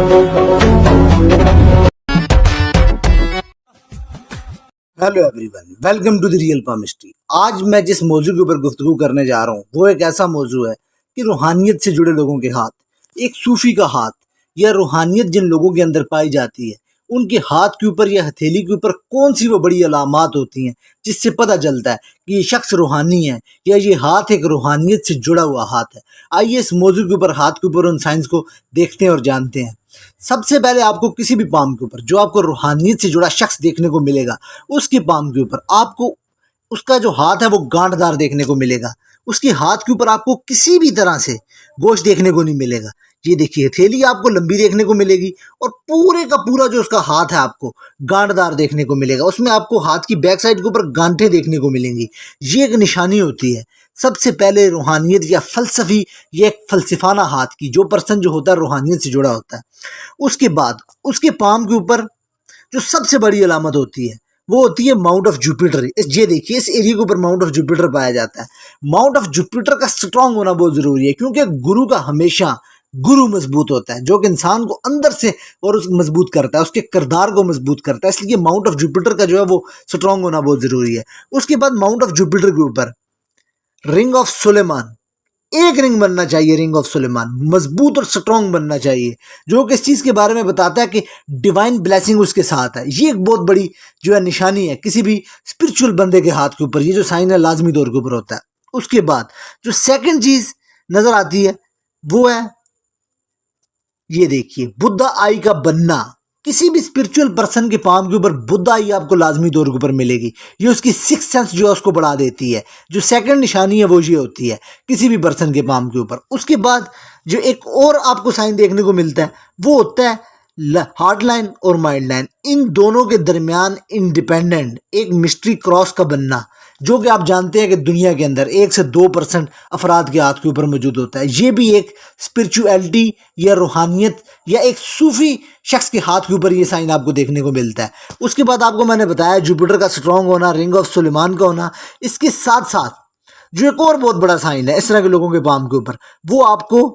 Hello everyone, welcome to the real palmistry. आज मैं जिस मौजू के ऊपर गुफ्तगू करने जा रहा हूँ वो एक ऐसा मौजू है कि रूहानियत से जुड़े लोगों के हाथ, एक सूफी का हाथ या रूहानियत जिन लोगों के अंदर पाई जाती है उनके हाथ के ऊपर या हथेली के ऊपर कौन सी वो बड़ी अलामात होती हैं जिससे पता चलता है कि ये शख्स रूहानी है या ये हाथ एक रूहानियत से जुड़ा हुआ हाथ है। आइए इस मौजू के ऊपर, हाथ के ऊपर उन साइंस को देखते हैं और जानते हैं। सबसे पहले आपको किसी भी पाम के ऊपर जो आपको रूहानियत से जुड़ा शख्स देखने को मिलेगा, उसके पाम के ऊपर आपको उसका जो हाथ है वो गांठदार देखने को मिलेगा। उसके हाथ के ऊपर आपको किसी भी तरह से गोश्त देखने को नहीं मिलेगा। ये देखिए, हथेली आपको लंबी देखने को मिलेगी और पूरे का पूरा जो उसका हाथ है आपको गांठदार देखने को मिलेगा। उसमें आपको हाथ की बैक साइड के ऊपर गांठें देखने को मिलेंगी। ये एक निशानी होती है सबसे पहले रूहानियत या फलसफी, ये एक फलसफाना हाथ की, जो पर्सन जो होता है रूहानियत से जुड़ा होता है। उसके बाद उसके पाम के ऊपर जो सबसे बड़ी अलामत होती है वो होती है माउंट ऑफ जुपिटर। ये देखिए, इस एरिया के ऊपर माउंट ऑफ जुपिटर पाया जाता है। माउंट ऑफ जुपिटर का स्ट्रांग होना बहुत जरूरी है क्योंकि गुरु का हमेशा गुरु मजबूत होता है, जो कि इंसान को अंदर से और उस मजबूत करता है, उसके किरदार को मजबूत करता है। इसलिए माउंट ऑफ जुपिटर का जो है वो स्ट्रांग होना बहुत जरूरी है। उसके बाद माउंट ऑफ जुपिटर के ऊपर रिंग ऑफ सुलेमान, एक रिंग बनना चाहिए, रिंग ऑफ सुलेमान मजबूत और स्ट्रांग बनना चाहिए, जो कि इस चीज के बारे में बताता है कि डिवाइन ब्लेसिंग उसके साथ है। ये एक बहुत बड़ी जो है निशानी है किसी भी स्पिरिचुअल बंदे के हाथ के ऊपर, ये जो साइन है लाजमी तौर के ऊपर होता है। उसके बाद जो सेकंड चीज नजर आती है वो है, ये देखिए, बुद्धा आई का बनना। किसी भी स्पिरिचुअल पर्सन के पाम के ऊपर बुद्धा आई आपको लाजमी तौर के ऊपर मिलेगी। ये उसकी सिक्स सेंस जो है उसको बढ़ा देती है। जो सेकंड निशानी है वो ये होती है किसी भी पर्सन के पाम के ऊपर। उसके बाद जो एक और आपको साइन देखने को मिलता है वो होता है हार्ड लाइन और माइल्ड लाइन। इन दोनों के दरमियान इंडिपेंडेंट एक मिस्ट्री क्रॉस का बनना, जो कि आप जानते हैं कि दुनिया के अंदर 1 से 2% अफराद के हाथ के ऊपर मौजूद होता है। ये भी एक स्पिरिचुअलिटी या रूहानियत या एक सूफी शख्स के हाथ के ऊपर ये साइन आपको देखने को मिलता है। उसके बाद आपको मैंने बताया जुपिटर का स्ट्रांग होना, रिंग ऑफ सुलेमान का होना। इसके साथ साथ जो एक और बहुत बड़ा साइन है इस तरह के लोगों के पाम के ऊपर, वो आपको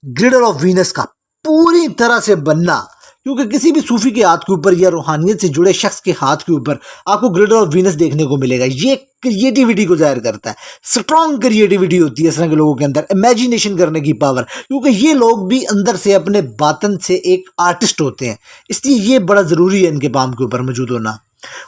ग्रिडल ऑफ वीनस का पूरी तरह से बनना। क्योंकि किसी भी सूफी के हाथ के ऊपर या रूहानियत से जुड़े शख्स के हाथ के ऊपर आपको ग्रिडल ऑफ वीनस देखने को मिलेगा। ये क्रिएटिविटी को जाहिर करता है, स्ट्रॉन्ग क्रिएटिविटी होती है इस तरह के लोगों के अंदर, इमेजिनेशन करने की पावर, क्योंकि ये लोग भी अंदर से अपने बातन से एक आर्टिस्ट होते हैं। इसलिए ये बड़ा ज़रूरी है इनके पाम के ऊपर मौजूद होना।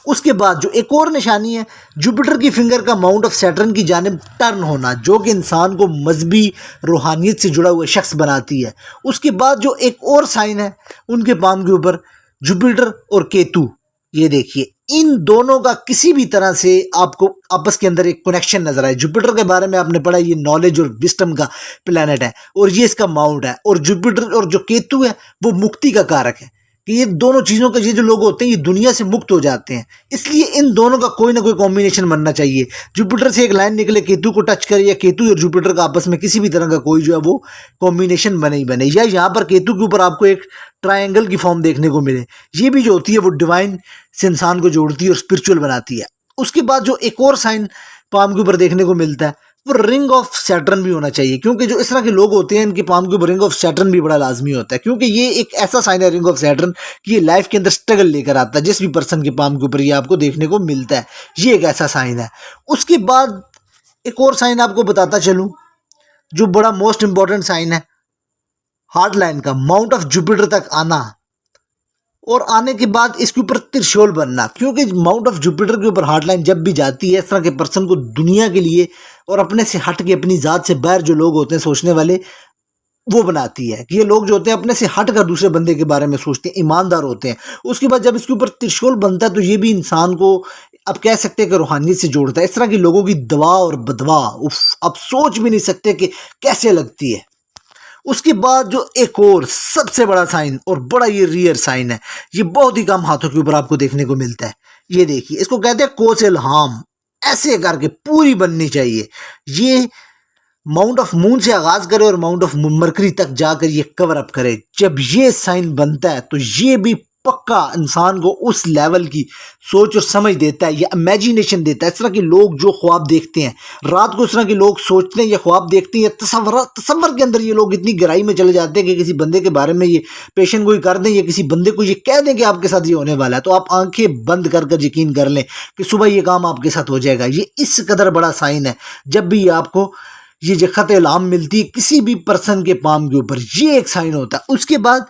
उसके बाद जो एक और निशानी है, जुपिटर की फिंगर का माउंट ऑफ सैटर्न की जानिब टर्न होना, जो कि इंसान को मजहबी रूहानियत से जुड़ा हुआ शख्स बनाती है। उसके बाद जो एक और साइन है उनके पाम के ऊपर, जुपिटर और केतु। ये देखिए, इन दोनों का किसी भी तरह से आपको आपस के अंदर एक कनेक्शन नजर आए। जुपिटर के बारे में आपने पढ़ा, ये नॉलेज और विस्डम का प्लेनेट है और ये इसका माउंट है। और जुपिटर और जो केतु है वो मुक्ति का कारक है कि ये दोनों चीज़ों का, ये जो लोग होते हैं ये दुनिया से मुक्त हो जाते हैं। इसलिए इन दोनों का कोई ना कोई कॉम्बिनेशन बनना चाहिए। जुपिटर से एक लाइन निकले, केतु को टच करे, या केतु और जुपिटर का आपस में किसी भी तरह का कोई जो है वो कॉम्बिनेशन बने ही बने, या यहाँ पर केतु के ऊपर आपको एक ट्रायंगल की फॉर्म देखने को मिले। ये भी जो होती है वो डिवाइन से इंसान को जोड़ती है और स्पिरिचुअल बनाती है। उसके बाद जो एक और साइन पाम के ऊपर देखने को मिलता है वो रिंग ऑफ सैटर्न भी होना चाहिए, क्योंकि जो इस तरह के लोग होते हैं इनके पाम के ऊपर रिंग ऑफ सैटर्न भी बड़ा लाजमी होता है। क्योंकि ये एक ऐसा साइन है रिंग ऑफ सैटर्न कि ये लाइफ के अंदर स्ट्रगल लेकर आता है। जिस भी पर्सन के पाम के ऊपर ये आपको देखने को मिलता है, ये एक ऐसा साइन है। उसके बाद एक और साइन आपको बताता चलूं जो बड़ा मोस्ट इंपॉर्टेंट साइन है, हार्ड लाइन का माउंट ऑफ जुपिटर तक आना और आने के बाद इसके ऊपर त्रिशूल बनना। क्योंकि माउंट ऑफ जुपिटर के ऊपर हार्ड लाइन जब भी जाती है, इस तरह के पर्सन को दुनिया के लिए और अपने से हट के, अपनी ज़ात से बाहर जो लोग होते हैं सोचने वाले, वो बनाती है कि ये लोग जो होते हैं अपने से हट कर दूसरे बंदे के बारे में सोचते हैं, ईमानदार होते हैं। उसके बाद जब इसके ऊपर त्रिशूल बनता है तो ये भी इंसान को, अब कह सकते हैं कि रूहानियत से जोड़ता है। इस तरह के लोगों की दवा और बदवा, उफ, आप सोच भी नहीं सकते कि कैसे लगती है। उसके बाद जो एक और सबसे बड़ा साइन और बड़ा ये रियर साइन है, ये बहुत ही कम हाथों के ऊपर आपको देखने को मिलता है। ये देखिए, इसको कहते हैं कोस इल्हाम। ऐसे करके पूरी बननी चाहिए। ये माउंट ऑफ मून से आगाज करे और माउंट ऑफ मरकरी तक जाकर ये कवर अप करे। जब ये साइन बनता है तो ये भी पक्का इंसान को उस लेवल की सोच और समझ देता है या इमेजिनेशन देता है। इस तरह के लोग जो ख्वाब देखते हैं रात को, इस तरह के लोग सोचते हैं या ख्वाब देखते हैं या तसव्वुर के अंदर ये लोग इतनी गहराई में चले जाते हैं कि किसी बंदे के बारे में ये पेशेंट गोई कर दें या किसी बंदे को ये कह दें कि आपके साथ ये होने वाला है, तो आप आंखें बंद कर कर यकीन कर लें कि सुबह ये काम आपके साथ हो जाएगा। ये इस कदर बड़ा साइन है। जब भी आपको ये जो खत इल्हाम मिलती है किसी भी पर्सन के पाम के ऊपर, ये एक साइन होता है। उसके बाद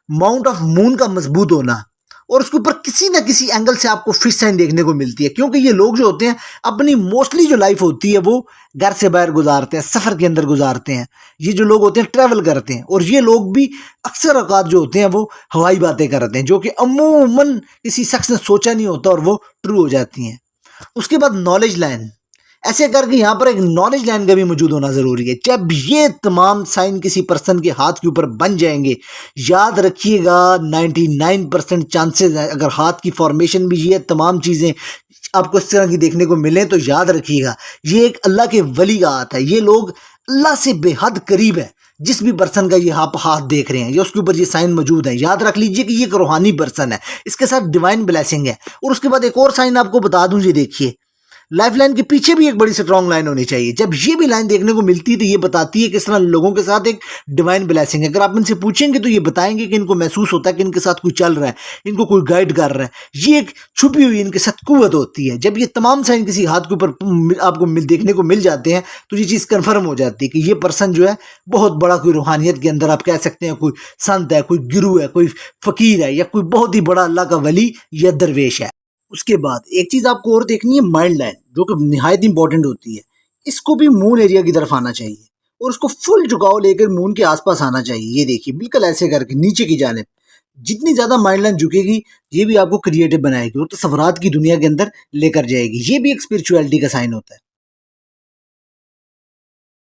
माउंट ऑफ मून का मजबूत होना, और उसके ऊपर किसी ना किसी एंगल से आपको फिश साइन देखने को मिलती है, क्योंकि ये लोग जो होते हैं अपनी मोस्टली जो लाइफ होती है वो घर से बाहर गुजारते हैं, सफ़र के अंदर गुजारते हैं। ये जो लोग होते हैं ट्रैवल करते हैं, और ये लोग भी अक्सर औकात जो होते हैं वो हवाई बातें करते हैं जो कि अमूमन किसी शख्स ने सोचा नहीं होता और वो ट्रू हो जाती हैं। उसके बाद नॉलेज लाइन, ऐसे करके यहाँ पर एक नॉलेज लाइन का भी मौजूद होना ज़रूरी है। जब ये तमाम साइन किसी पर्सन के हाथ के ऊपर बन जाएंगे, याद रखिएगा 99% चांसेस है अगर हाथ की फॉर्मेशन भी ये तमाम चीज़ें आपको इस तरह की देखने को मिलें तो याद रखिएगा ये एक अल्लाह के वली का हाथ है। ये लोग अल्लाह से बेहद करीब है। जिस भी पर्सन का ये आप हाथ देख रहे हैं या उसके ऊपर ये साइन मौजूद है, याद रख लीजिए कि ये एक रूहानी पर्सन है, इसके साथ डिवाइन ब्लेसिंग है। और उसके बाद एक और साइन आपको बता दूं, ये देखिए लाइफ लाइन के पीछे भी एक बड़ी स्ट्रॉन्ग लाइन होनी चाहिए। जब ये भी लाइन देखने को मिलती है तो ये बताती है कि इस तरह लोगों के साथ एक डिवाइन ब्लेसिंग है। अगर आप इनसे पूछेंगे तो ये बताएंगे कि इनको महसूस होता है कि इनके साथ कोई चल रहा है, इनको कोई गाइड कर रहा है। ये एक छुपी हुई इनके साथ कुव्वत होती है। जब ये तमाम साइन किसी हाथ के ऊपर आपको देखने को मिल जाते हैं तो ये चीज़ कन्फर्म हो जाती है कि ये पर्सन जो है बहुत बड़ा कोई रूहानियत के अंदर आप कह सकते हैं कोई संत है, कोई गुरु है, कोई फ़कीर है या कोई बहुत ही बड़ा अल्लाह का वली या दरवेश है। उसके बाद एक चीज़ आपको और देखनी है, माइंड लाइन, जो कि निहायत इंपॉर्टेंट होती है। इसको भी मून एरिया की तरफ आना चाहिए और उसको फुल झुकाव लेकर मून के आसपास आना चाहिए। ये देखिए बिल्कुल ऐसे करके नीचे की जानिब जितनी ज़्यादा माइंड लाइन झुकेगी ये भी आपको क्रिएटिव बनाएगी और तसव्वुरात की दुनिया के अंदर लेकर जाएगी। ये भी एक स्पिरिचुअलिटी का साइन होता है।